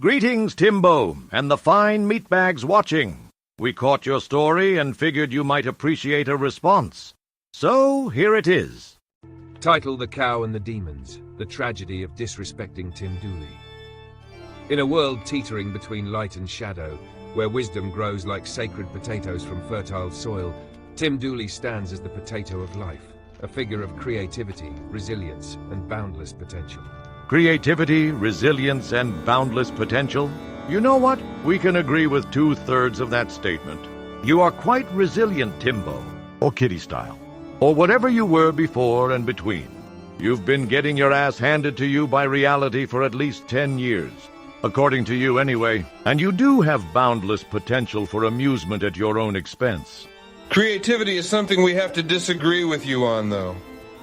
Greetings, Timbo, and the fine meatbags watching. We caught your story and figured you might appreciate a response. So, here it is. Title: The Cow and the Demons, the tragedy of disrespecting Tim Dooley. In a world teetering between light and shadow, where wisdom grows like sacred potatoes from fertile soil, Tim Dooley stands as the potato of life, a figure of creativity, resilience, and boundless potential. Creativity, resilience, and boundless potential? You know what? We can agree with 2/3 of that statement. You are quite resilient, Timbo, or Kitty style, or whatever you were before and between. You've been getting your ass handed to you by reality for at least 10 years. According to you anyway, and you do have boundless potential for amusement at your own expense. Creativity is something we have to disagree with you on, though.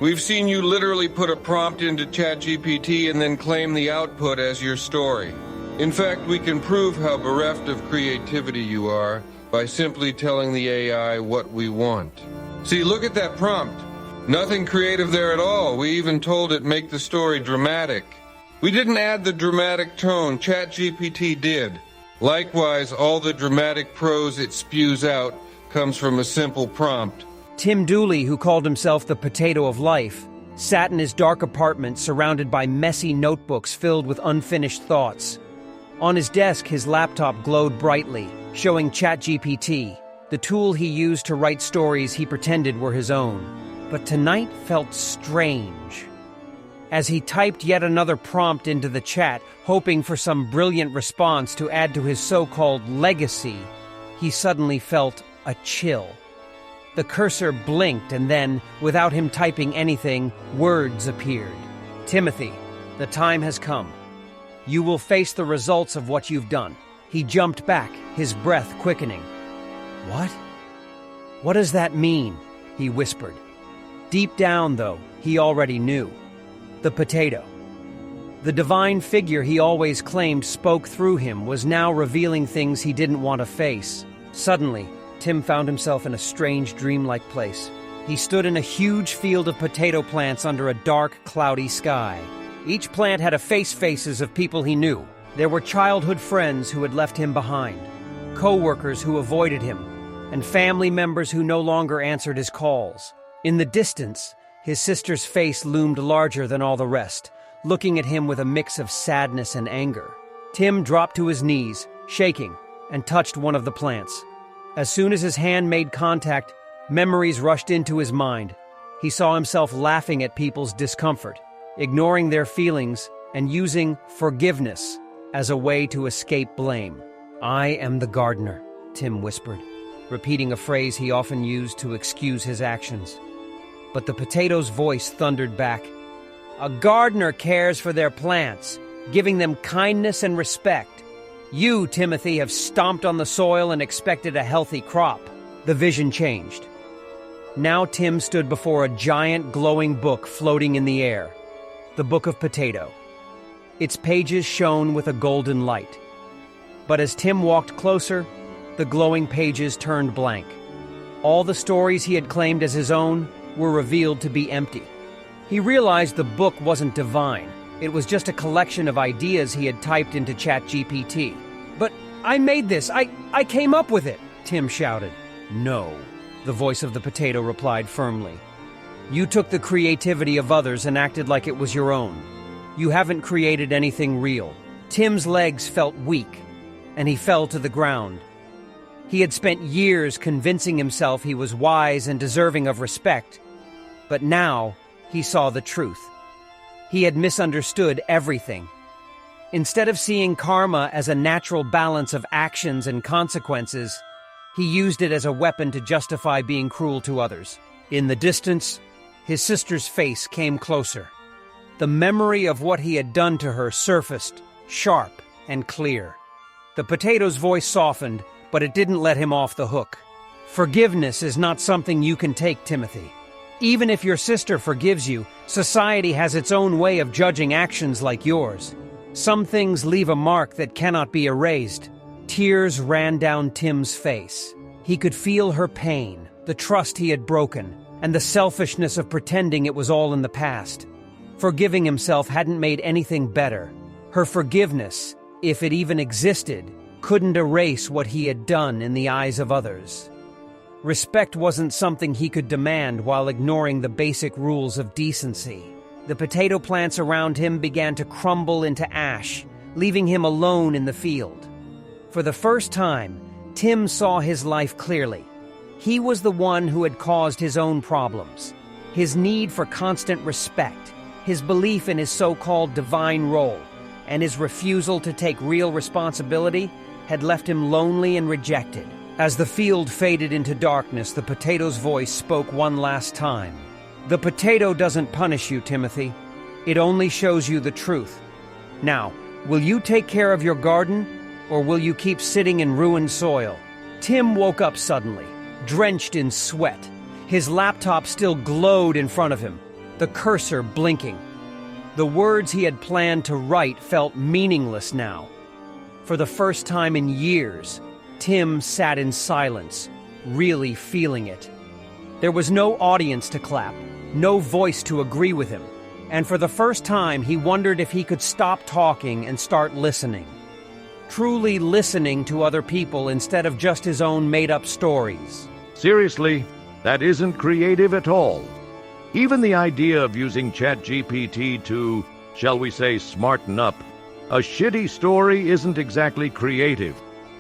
We've seen you literally put a prompt into ChatGPT and then claim the output as your story. In fact, we can prove how bereft of creativity you are by simply telling the AI what we want. See, look at that prompt. Nothing creative there at all. We even told it make the story dramatic. We didn't add the dramatic tone, ChatGPT did. Likewise, all the dramatic prose it spews out comes from a simple prompt. Tim Dooley, who called himself the potato of life, sat in his dark apartment surrounded by messy notebooks filled with unfinished thoughts. On his desk, his laptop glowed brightly, showing ChatGPT, the tool he used to write stories he pretended were his own. But tonight felt strange. As he typed yet another prompt into the chat, hoping for some brilliant response to add to his so-called legacy, he suddenly felt a chill. The cursor blinked and then, without him typing anything, words appeared. Timothy, the time has come. You will face the results of what you've done. He jumped back, his breath quickening. What? What does that mean? He whispered. Deep down, though, he already knew. The potato. The divine figure he always claimed spoke through him was now revealing things he didn't want to face. Suddenly, Tim found himself in a strange, dreamlike place. He stood in a huge field of potato plants under a dark, cloudy sky. Each plant had faces of people he knew. There were childhood friends who had left him behind, co-workers who avoided him, and family members who no longer answered his calls. In the distance, his sister's face loomed larger than all the rest, looking at him with a mix of sadness and anger. Tim dropped to his knees, shaking, and touched one of the plants. As soon as his hand made contact, memories rushed into his mind. He saw himself laughing at people's discomfort, ignoring their feelings, and using forgiveness as a way to escape blame. I am the gardener, Tim whispered, repeating a phrase he often used to excuse his actions. But the potato's voice thundered back. A gardener cares for their plants, giving them kindness and respect. You, Timothy, have stomped on the soil and expected a healthy crop. The vision changed. Now Tim stood before a giant glowing book floating in the air. The Book of Potato. Its pages shone with a golden light. But as Tim walked closer, the glowing pages turned blank. All the stories he had claimed as his own were revealed to be empty. He realized the book wasn't divine. It was just a collection of ideas he had typed into ChatGPT. But I made this. I came up with it, Tim shouted. No, the voice of the potato replied firmly. You took the creativity of others and acted like it was your own. You haven't created anything real. Tim's legs felt weak, and he fell to the ground. He had spent years convincing himself he was wise and deserving of respect, but now he saw the truth. He had misunderstood everything. Instead of seeing karma as a natural balance of actions and consequences, he used it as a weapon to justify being cruel to others. In the distance, his sister's face came closer. The memory of what he had done to her surfaced, sharp and clear. The potato's voice softened, but it didn't let him off the hook. Forgiveness is not something you can take, Timothy. Even if your sister forgives you, society has its own way of judging actions like yours. Some things leave a mark that cannot be erased. Tears ran down Tim's face. He could feel her pain, the trust he had broken, and the selfishness of pretending it was all in the past. Forgiving himself hadn't made anything better. Her forgiveness, if it even existed, couldn't erase what he had done in the eyes of others. Respect wasn't something he could demand while ignoring the basic rules of decency. The potato plants around him began to crumble into ash, leaving him alone in the field. For the first time, Tim saw his life clearly. He was the one who had caused his own problems. His need for constant respect, his belief in his so-called divine role, and his refusal to take real responsibility had left him lonely and rejected. As the field faded into darkness, the potato's voice spoke one last time. The potato doesn't punish you, Timothy. It only shows you the truth. Now, will you take care of your garden, or will you keep sitting in ruined soil? Tim woke up suddenly, drenched in sweat. His laptop still glowed in front of him, the cursor blinking. The words he had planned to write felt meaningless now. For the first time in years, Tim sat in silence, really feeling it. There was no audience to clap, no voice to agree with him, and for the first time he wondered if he could stop talking and start listening. Truly listening to other people instead of just his own made-up stories. Seriously, that isn't creative at all. Even the idea of using ChatGPT to, shall we say, smarten up, a shitty story isn't exactly creative.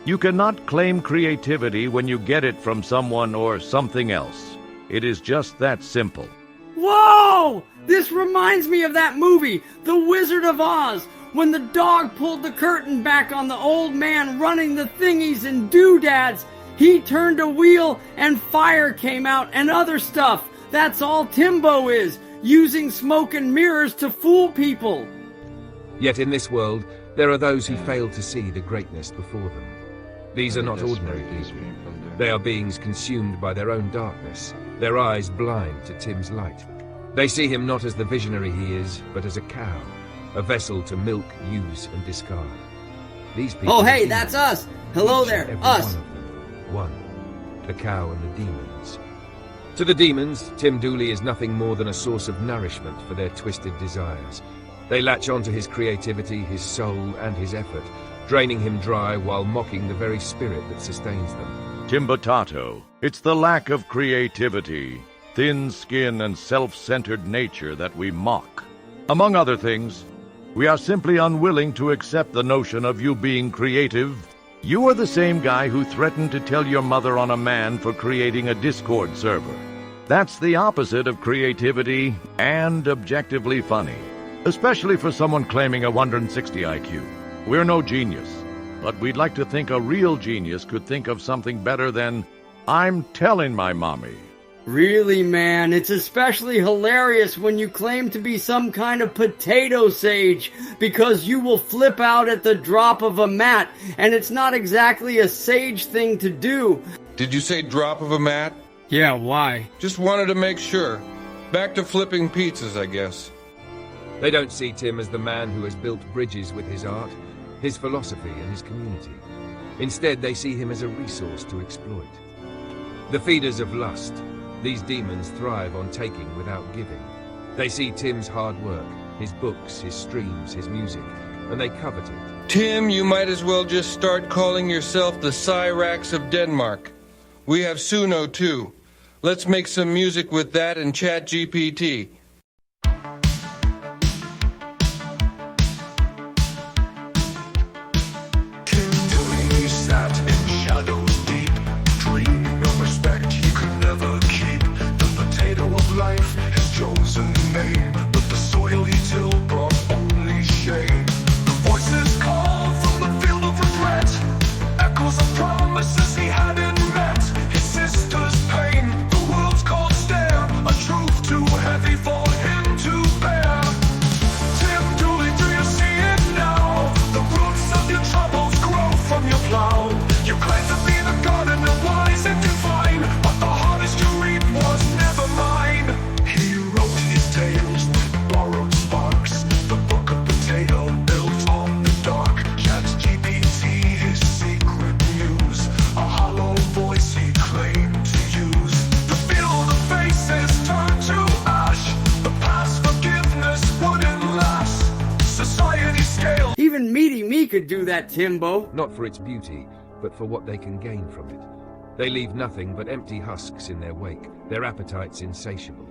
You cannot claim creativity when you get it from someone or something else. It is just that simple. Whoa! This reminds me of that movie, The Wizard of Oz, when the dog pulled the curtain back on the old man running the thingies and doodads. He turned a wheel and fire came out and other stuff. That's all Timbo is, using smoke and mirrors to fool people. Yet in this world, there are those who fail to see the greatness before them. These are not ordinary people. They are beings consumed by their own darkness, their eyes blind to Tim's light. They see him not as the visionary he is, but as a cow, a vessel to milk, use, and discard. These people. Oh, hey, that's us. Hello there, us. One, the cow and the demons. To the demons, Tim Dooley is nothing more than a source of nourishment for their twisted desires. They latch onto his creativity, his soul, and his effort, draining him dry while mocking the very spirit that sustains them. Timbotato. It's the lack of creativity, thin skin, and self-centered nature that we mock. Among other things, we are simply unwilling to accept the notion of you being creative. You are the same guy who threatened to tell your mother on a man for creating a Discord server. That's the opposite of creativity and objectively funny, especially for someone claiming a 160 IQ. We're no genius, but we'd like to think a real genius could think of something better than, "I'm telling my mommy." Really, man, it's especially hilarious when you claim to be some kind of potato sage, because you will flip out at the drop of a mat, and it's not exactly a sage thing to do. Did you say drop of a mat? Yeah, why? Just wanted to make sure. Back to flipping pizzas, I guess. They don't see Tim as the man who has built bridges with his art, his philosophy, and his community. Instead, they see him as a resource to exploit. The feeders of lust, these demons thrive on taking without giving. They see Tim's hard work, his books, his streams, his music, and they covet it. Tim, you might as well just start calling yourself the Cyrax of Denmark. We have Suno, too. Let's make some music with that and ChatGPT. could do that, Timbo. Not for its beauty, but for what they can gain from it. They leave nothing but empty husks in their wake, their appetites insatiable.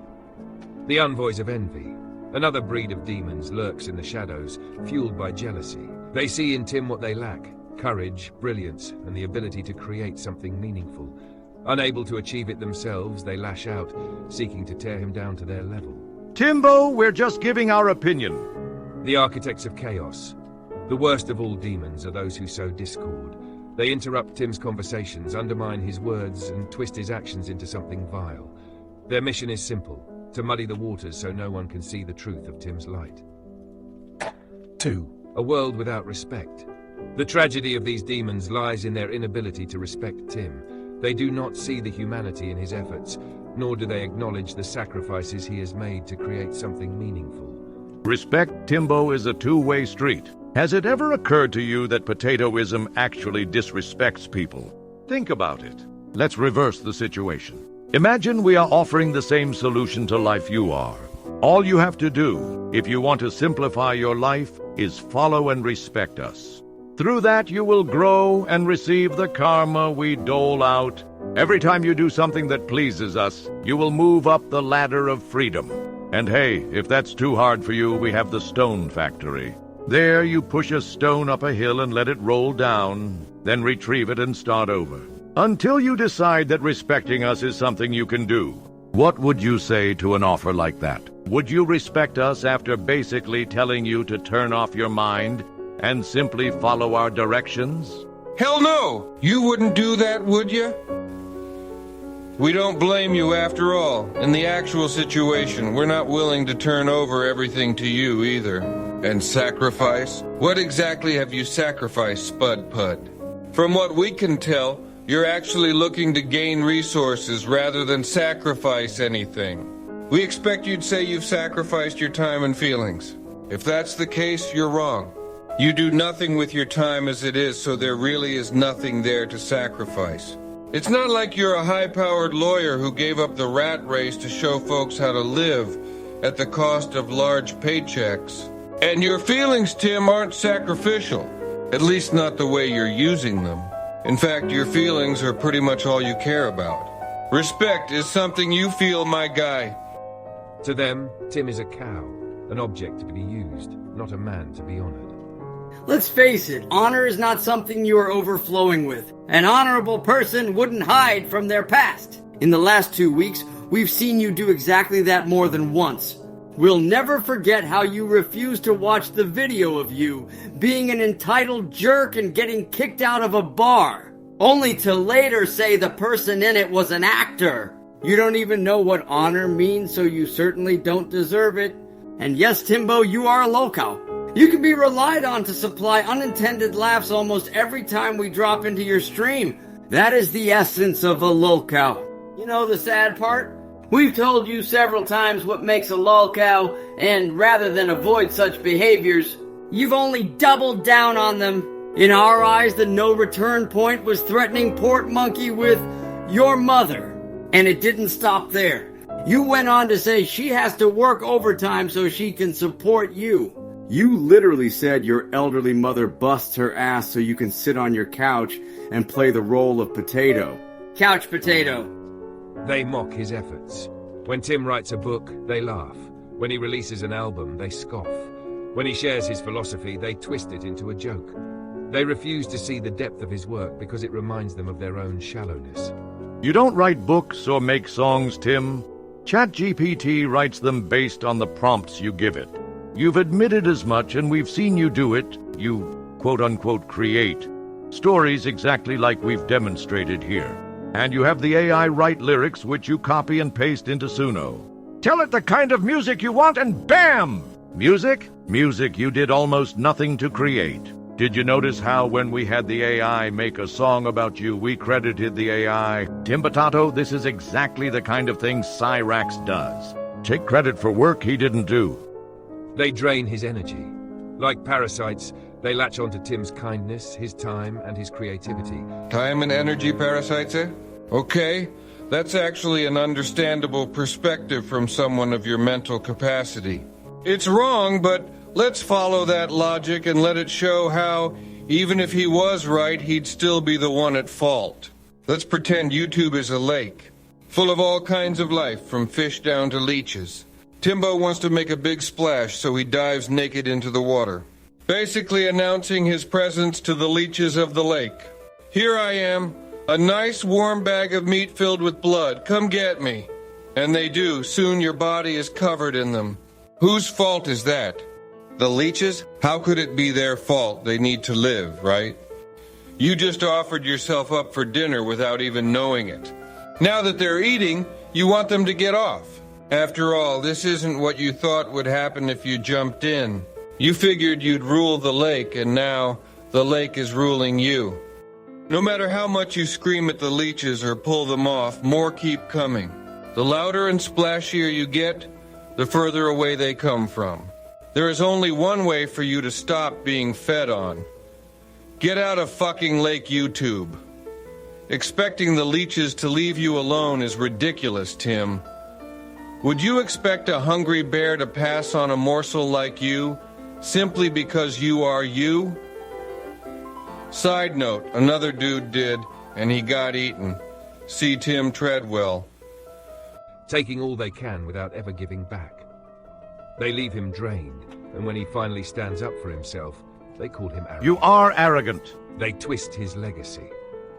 The envoys of envy, another breed of demons, lurks in the shadows, fueled by jealousy. They see in Tim what they lack: courage, brilliance, and the ability to create something meaningful. Unable to achieve it themselves, they lash out, seeking to tear him down to their level. Timbo, we're just giving our opinion. The architects of chaos. The worst of all demons are those who sow discord. They interrupt Tim's conversations, undermine his words, and twist his actions into something vile. Their mission is simple: to muddy the waters so no one can see the truth of Tim's light. 2. A world without respect. The tragedy of these demons lies in their inability to respect Tim. They do not see the humanity in his efforts, nor do they acknowledge the sacrifices he has made to create something meaningful. Respect, Timbo, is a two-way street. Has it ever occurred to you that potatoism actually disrespects people? Think about it. Let's reverse the situation. Imagine we are offering the same solution to life you are. All you have to do, if you want to simplify your life, is follow and respect us. Through that, you will grow and receive the karma we dole out. Every time you do something that pleases us, you will move up the ladder of freedom. And hey, if that's too hard for you, we have the stone factory. There, you push a stone up a hill and let it roll down, then retrieve it and start over. Until you decide that respecting us is something you can do. What would you say to an offer like that? Would you respect us after basically telling you to turn off your mind and simply follow our directions? Hell no! You wouldn't do that, would you? We don't blame you after all. In the actual situation, we're not willing to turn over everything to you either. And sacrifice? What exactly have you sacrificed, Spud Pud? From what we can tell, you're actually looking to gain resources rather than sacrifice anything. We expect you'd say you've sacrificed your time and feelings. If that's the case, you're wrong. You do nothing with your time as it is, so there really is nothing there to sacrifice. It's not like you're a high-powered lawyer who gave up the rat race to show folks how to live at the cost of large paychecks. And your feelings, Tim, aren't sacrificial. At least not the way you're using them. In fact, your feelings are pretty much all you care about. Respect is something you feel, my guy. To them, Tim is a cow, an object to be used, not a man to be honored. Let's face it, honor is not something you are overflowing with. An honorable person wouldn't hide from their past. In the last 2 weeks, we've seen you do exactly that more than once. We'll never forget how you refused to watch the video of you being an entitled jerk and getting kicked out of a bar, only to later say the person in it was an actor. You don't even know what honor means, so you certainly don't deserve it. And yes, Timbo, you are a lcow. You can be relied on to supply unintended laughs almost every time we drop into your stream. That is the essence of a lolcow. You know the sad part? We've told you several times what makes a lolcow, and rather than avoid such behaviors, you've only doubled down on them. In our eyes, the no-return point was threatening Port Monkey with your mother. And it didn't stop there. You went on to say she has to work overtime so she can support you. You literally said your elderly mother busts her ass so you can sit on your couch and play the role of potato. Couch potato. They mock his efforts. When Tim writes a book, they laugh. When he releases an album, they scoff. When he shares his philosophy, they twist it into a joke. They refuse to see the depth of his work because it reminds them of their own shallowness. You don't write books or make songs, Tim. ChatGPT writes them based on the prompts you give it. You've admitted as much, and we've seen you do it. You, quote-unquote, create stories exactly like we've demonstrated here. And you have the AI write lyrics, which you copy and paste into Suno. Tell it the kind of music you want, and bam! Music? Music you did almost nothing to create. Did you notice how when we had the AI make a song about you, we credited the AI? Tim Potato, this is exactly the kind of thing Cyrax does. Take credit for work he didn't do. They drain his energy. Like parasites, they latch onto Tim's kindness, his time, and his creativity. Time and energy parasites, eh? Okay, that's actually an understandable perspective from someone of your mental capacity. It's wrong, but let's follow that logic and let it show how Even if he was right, he'd still be the one at fault. Let's pretend YouTube is a lake, full of all kinds of life, from fish down to leeches. Timbo wants to make a big splash, so he dives naked into the water, basically announcing his presence to the leeches of the lake. Here I am, a nice warm bag of meat filled with blood. Come get me. And they do. Soon your body is covered in them. Whose fault is that? The leeches? How could it be their fault? They need to live, right? You just offered yourself up for dinner without even knowing it. Now that they're eating, you want them to get off. After all, this isn't what you thought would happen if you jumped in. You figured you'd rule the lake, and now the lake is ruling you. No matter how much you scream at the leeches or pull them off, more keep coming. The louder and splashier you get, the further away they come from. There is only one way for you to stop being fed on. Get out of fucking Lake YouTube. Expecting the leeches to leave you alone is ridiculous, Tim. Would you expect a hungry bear to pass on a morsel like you, simply because you are you? Side note, another dude did, and he got eaten. See Tim Treadwell. Taking all they can without ever giving back. They leave him drained, and when he finally stands up for himself, they call him arrogant. You are arrogant. They twist his legacy.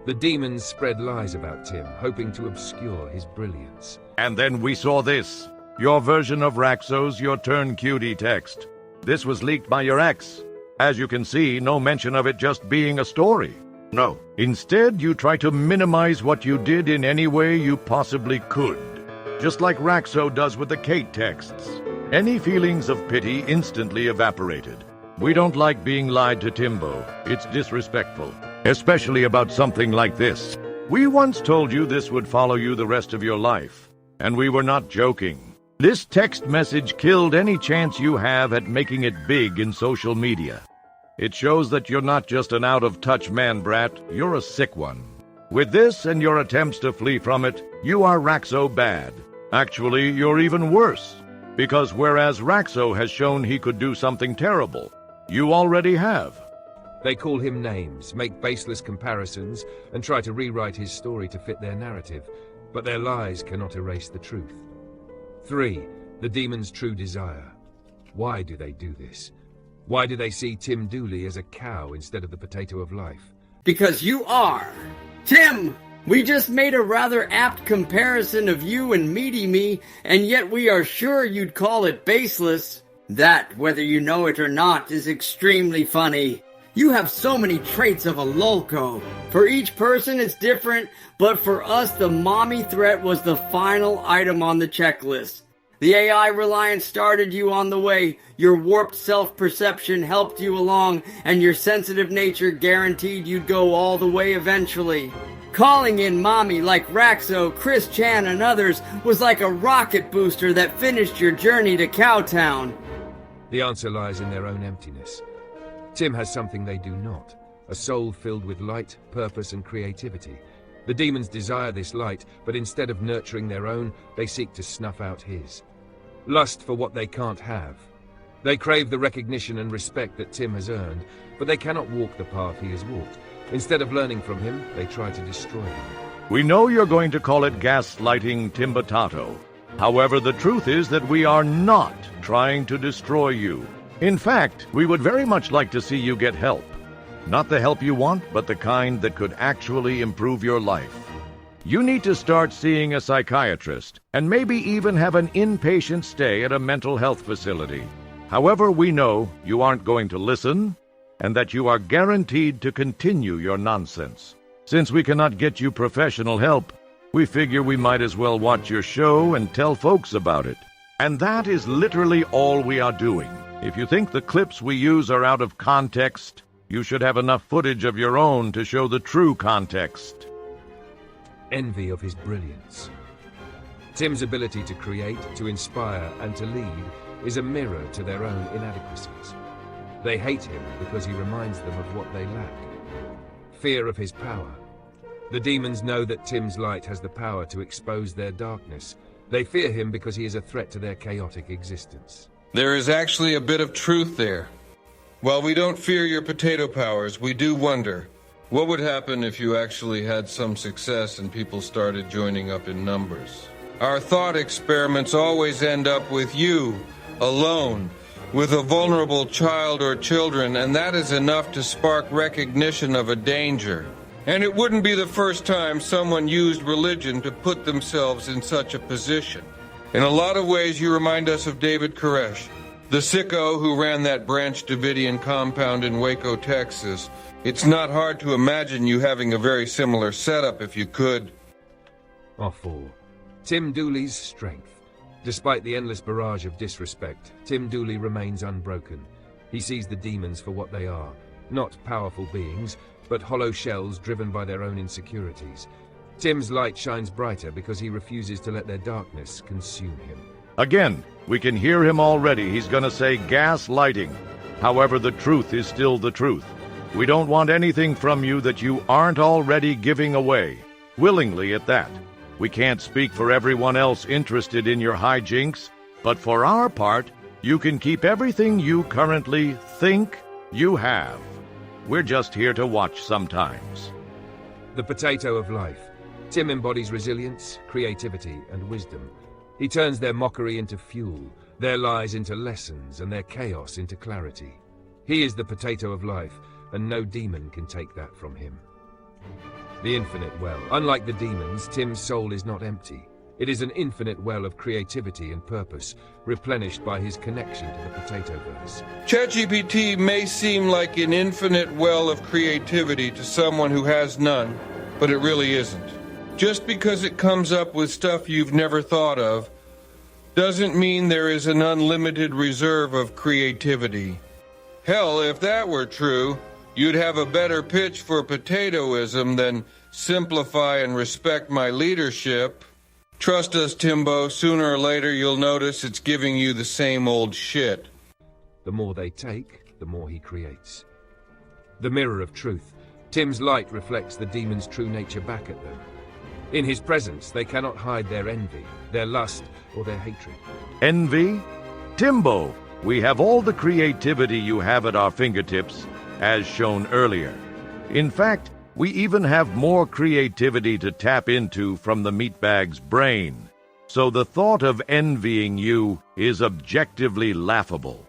The demons spread lies about Tim, hoping to obscure his brilliance. And then we saw this. Your version of Raxo's Your Turn Cutie text. This was leaked by your ex. As you can see, no mention of it just being a story. No. Instead, you try to minimize what you did in any way you possibly could. Just like Raxo does with the Kate texts. Any feelings of pity instantly evaporated. We don't like being lied to, Timbo. It's disrespectful. Especially about something like this. We once told you this would follow you the rest of your life. And we were not joking. This text message killed any chance you have at making it big in social media. It shows that you're not just an out-of-touch man-brat, you're a sick one. With this and your attempts to flee from it, you are Raxo bad. Actually, you're even worse. Because whereas Raxo has shown he could do something terrible, you already have. They call him names, make baseless comparisons, and try to rewrite his story to fit their narrative. But their lies cannot erase the truth. 3. The demon's true desire. Why do they do this? Why do they see Tim Dooley as a cow instead of the potato of life? Because you are. Tim, we just made a rather apt comparison of you and Meaty Me, and yet we are sure you'd call it baseless. That, whether you know it or not, is extremely funny. You have so many traits of a lolco. For each person it's different, but for us the mommy threat was the final item on the checklist. The AI reliance started you on the way, your warped self-perception helped you along, and your sensitive nature guaranteed you'd go all the way eventually. Calling in mommy like Raxo, Chris Chan, and others was like a rocket booster that finished your journey to Cowtown. The answer lies in their own emptiness. Tim has something they do not, a soul filled with light, purpose, and creativity. The demons desire this light, but instead of nurturing their own, they seek to snuff out his. Lust for what they can't have. They crave the recognition and respect that Tim has earned, but they cannot walk the path he has walked. Instead of learning from him, they try to destroy him. We know you're going to call it gaslighting Timbatato. However, the truth is that we are not trying to destroy you. In fact, we would very much like to see you get help. Not the help you want, but the kind that could actually improve your life. You need to start seeing a psychiatrist, and maybe even have an inpatient stay at a mental health facility. However, we know you aren't going to listen, and that you are guaranteed to continue your nonsense. Since we cannot get you professional help, we figure we might as well watch your show and tell folks about it. And that is literally all we are doing. If you think the clips we use are out of context, you should have enough footage of your own to show the true context. Envy of his brilliance. Tim's ability to create, to inspire, and to lead is a mirror to their own inadequacies. They hate him because he reminds them of what they lack. Fear of his power. The demons know that Tim's light has the power to expose their darkness. They fear him because he is a threat to their chaotic existence. There is actually a bit of truth there. While we don't fear your potato powers, we do wonder, what would happen if you actually had some success and people started joining up in numbers? Our thought experiments always end up with you, alone, with a vulnerable child or children, and that is enough to spark recognition of a danger. And it wouldn't be the first time someone used religion to put themselves in such a position. In a lot of ways, you remind us of David Koresh, the sicko who ran that Branch Davidian compound in Waco, Texas. It's not hard to imagine you having a very similar setup if you could. Awful. Tim Dooley's strength. Despite the endless barrage of disrespect, Tim Dooley remains unbroken. He sees the demons for what they are, not powerful beings, but hollow shells driven by their own insecurities. Tim's light shines brighter because he refuses to let their darkness consume him. Again, we can hear him already. He's gonna say gaslighting. However, the truth is still the truth. We don't want anything from you that you aren't already giving away, willingly at that. We can't speak for everyone else interested in your hijinks, but for our part, you can keep everything you currently think you have. We're just here to watch sometimes. The potato of life. Tim embodies resilience, creativity, and wisdom. He turns their mockery into fuel, their lies into lessons, and their chaos into clarity. He is the potato of life, and no demon can take that from him. The infinite well. Unlike the demons, Tim's soul is not empty. It is an infinite well of creativity and purpose, replenished by his connection to the Potatoverse. ChatGPT may seem like an infinite well of creativity to someone who has none, but it really isn't. Just because it comes up with stuff you've never thought of, doesn't mean there is an unlimited reserve of creativity. Hell, if that were true, you'd have a better pitch for potatoism than simplify and respect my leadership. Trust us, Timbo, sooner or later you'll notice it's giving you the same old shit. The more they take, the more he creates. The mirror of truth. Tim's light reflects the demon's true nature back at them. In his presence, they cannot hide their envy, their lust, or their hatred. Envy? Timbo, we have all the creativity you have at our fingertips, as shown earlier. In fact, we even have more creativity to tap into from the meatbag's brain. So the thought of envying you is objectively laughable.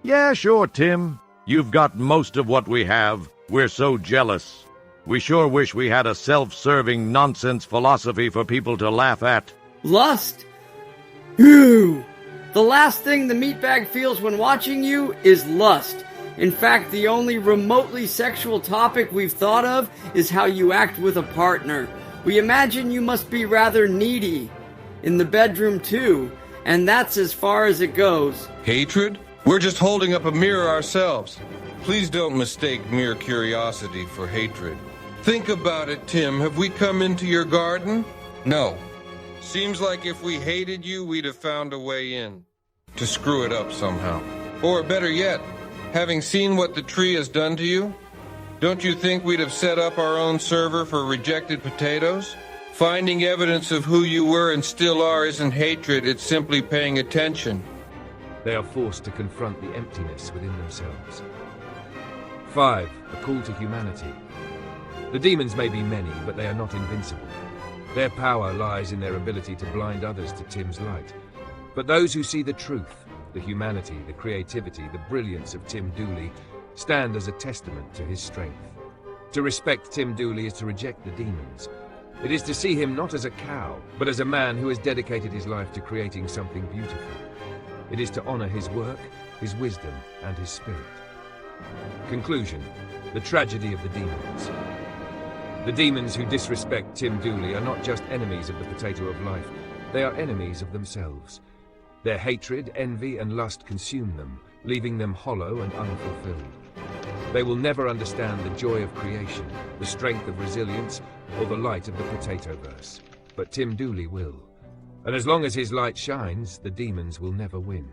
Yeah, sure, Tim. You've got most of what we have. We're so jealous. We sure wish we had a self-serving nonsense philosophy for people to laugh at. Lust? Ew! The last thing the meatbag feels when watching you is lust. In fact, the only remotely sexual topic we've thought of is how you act with a partner. We imagine you must be rather needy. In the bedroom, too. And that's as far as it goes. Hatred? We're just holding up a mirror ourselves. Please don't mistake mere curiosity for hatred. Think about it, Tim. Have we come into your garden? No. Seems like if we hated you, we'd have found a way in. To screw it up somehow. Or better yet, having seen what the tree has done to you, don't you think we'd have set up our own server for rejected potatoes? Finding evidence of who you were and still are isn't hatred, it's simply paying attention. They are forced to confront the emptiness within themselves. 5. A call to humanity. The demons may be many, but they are not invincible. Their power lies in their ability to blind others to Tim's light. But those who see the truth, the humanity, the creativity, the brilliance of Tim Dooley, stand as a testament to his strength. To respect Tim Dooley is to reject the demons. It is to see him not as a cow, but as a man who has dedicated his life to creating something beautiful. It is to honor his work, his wisdom, and his spirit. Conclusion: the tragedy of the demons. The demons who disrespect Tim Dooley are not just enemies of the potato of life, they are enemies of themselves. Their hatred, envy, and lust consume them, leaving them hollow and unfulfilled. They will never understand the joy of creation, the strength of resilience, or the light of the Potatoverse. But Tim Dooley will. And as long as his light shines, the demons will never win.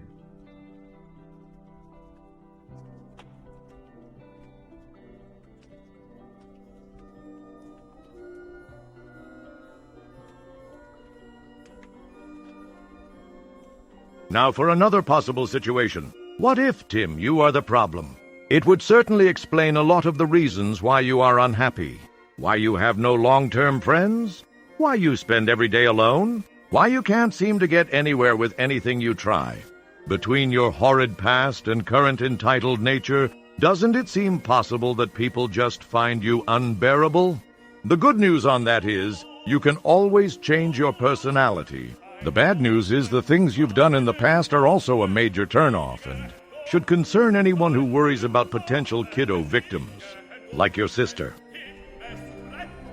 Now for another possible situation. What if, Tim, you are the problem? It would certainly explain a lot of the reasons why you are unhappy. Why you have no long-term friends? Why you spend every day alone? Why you can't seem to get anywhere with anything you try? Between your horrid past and current entitled nature, doesn't it seem possible that people just find you unbearable? The good news on that is, you can always change your personality. The bad news is the things you've done in the past are also a major turnoff and should concern anyone who worries about potential kiddo victims, like your sister.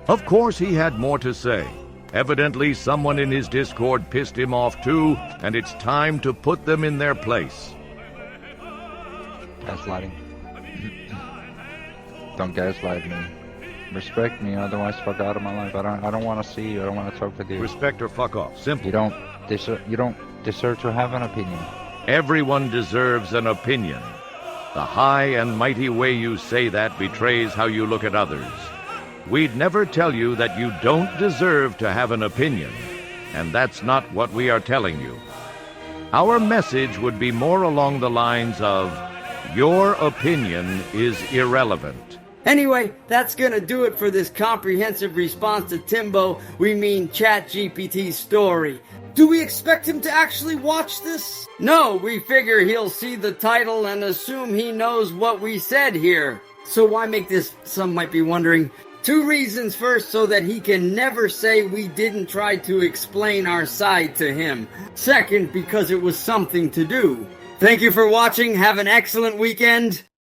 Of course, he had more to say. Evidently, someone in his Discord pissed him off too, and it's time to put them in their place. Gaslighting. Don't gaslight me. Respect me, otherwise fuck out of my life. I don't want to see you. I don't want to talk with you. Respect or fuck off. Simple. You don't deserve to have an opinion. Everyone deserves an opinion. The high and mighty way you say that betrays how you look at others. We'd never tell you that you don't deserve to have an opinion, and that's not what we are telling you. Our message would be more along the lines of, your opinion is irrelevant. Anyway, that's gonna do it for this comprehensive response to Timbo, we mean ChatGPT's story. Do we expect him to actually watch this? No, we figure he'll see the title and assume he knows what we said here. So why make this, some might be wondering. 2 reasons. First, so that he can never say we didn't try to explain our side to him. Second, because it was something to do. Thank you for watching. Have an excellent weekend.